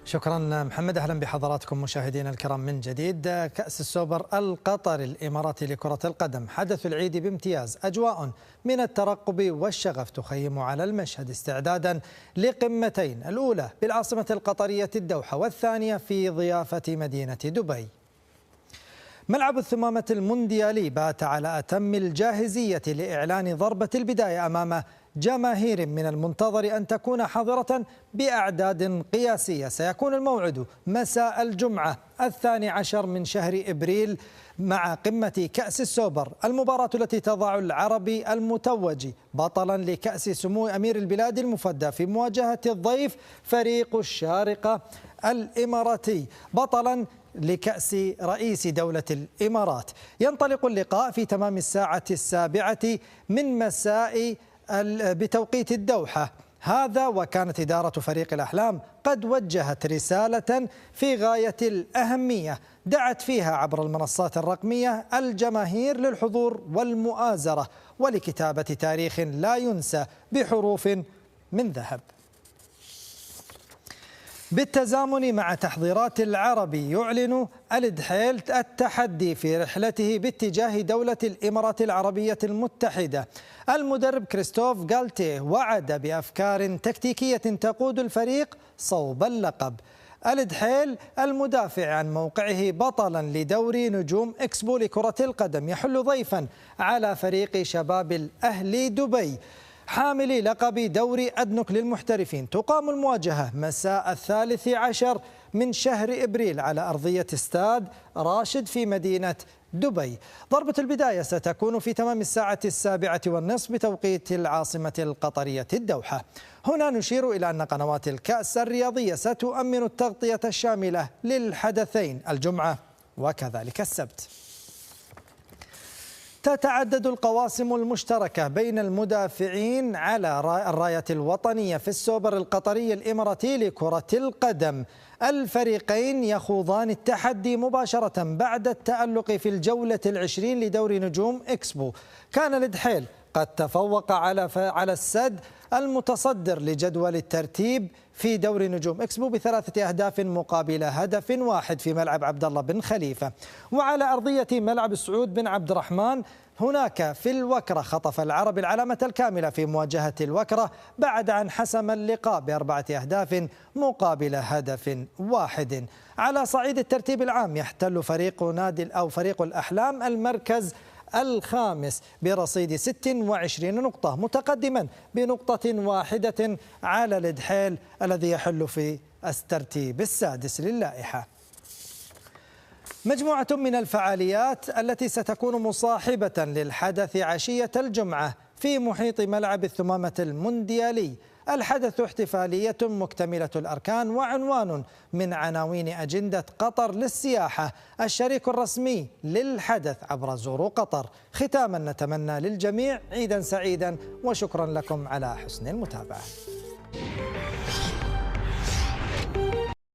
شكرا محمد. أهلا بحضراتكم مشاهدينا الكرام من جديد. كأس السوبر القطري الإماراتي لكرة القدم حدث العيد بامتياز. أجواء من الترقب والشغف تخيم على المشهد استعدادا لقمتين، الأولى بالعاصمة القطرية الدوحة والثانية في ضيافة مدينة دبي. ملعب الثمامة المونديالي بات على أتم الجاهزية لإعلان ضربة البداية أمام جماهير من المنتظر أن تكون حاضرة بأعداد قياسية. سيكون الموعد مساء الجمعة 12 من شهر إبريل مع قمة كأس السوبر، المباراة التي تضع العربي المتوج بطلا لكأس سمو أمير البلاد المفدى في مواجهة الضيف فريق الشارقة الإماراتي بطلا لكأس رئيس دولة الإمارات. ينطلق اللقاء في تمام الساعة 7 من مساء بتوقيت الدوحة. هذا وكانت إدارة فريق الأحلام قد وجهت رسالة في غاية الأهمية دعت فيها عبر المنصات الرقمية الجماهير للحضور والمؤازرة ولكتابة تاريخ لا ينسى بحروف من ذهب. بالتزامن مع تحضيرات العربي يعلن الدحيل التحدي في رحلته باتجاه دولة الإمارات العربية المتحدة. المدرب كريستوف غالتيه وعد بأفكار تكتيكية تقود الفريق صوب اللقب. الدحيل المدافع عن موقعه بطلا لدوري نجوم إكسبو لكرة القدم يحل ضيفا على فريق شباب الأهلي دبي حامل لقب دوري أدنك للمحترفين. تقام المواجهة مساء 13 من شهر إبريل على أرضية استاد راشد في مدينة دبي. ضربة البداية ستكون في تمام الساعة 7:30 بتوقيت العاصمة القطرية الدوحة. هنا نشير إلى أن قنوات الكأس الرياضية ستؤمن التغطية الشاملة للحدثين الجمعة وكذلك السبت. تتعدد القواسم المشتركة بين المدافعين على الراية الوطنية في السوبر القطري الإماراتي لكرة القدم. الفريقين يخوضان التحدي مباشرة بعد التألق في الجولة 20 لدوري نجوم إكسبو. كان الدحيل قد تفوق على السد المتصدر لجدول الترتيب في دوري نجوم إكسبو ب3 أهداف مقابل هدف واحد في ملعب عبد الله بن خليفة. وعلى أرضية ملعب سعود بن عبد الرحمن هناك في الوكرة خطف العربي العلامة الكاملة في مواجهة الوكرة بعد أن حسم اللقاء ب4 أهداف مقابل هدف واحد. على صعيد الترتيب العام يحتل فريق الأحلام المركز الخامس برصيد 26 نقطة متقدما بنقطة واحدة على الدحيل الذي يحل في الترتيب السادس للائحة. مجموعة من الفعاليات التي ستكون مصاحبة للحدث عشية الجمعة في محيط ملعب الثمامة المونديالي. الحدث احتفالية مكتملة الأركان وعنوان من عناوين أجندة قطر للسياحة، الشريك الرسمي للحدث عبر زوروا قطر. ختاما نتمنى للجميع عيدا سعيدا وشكرا لكم على حسن المتابعة.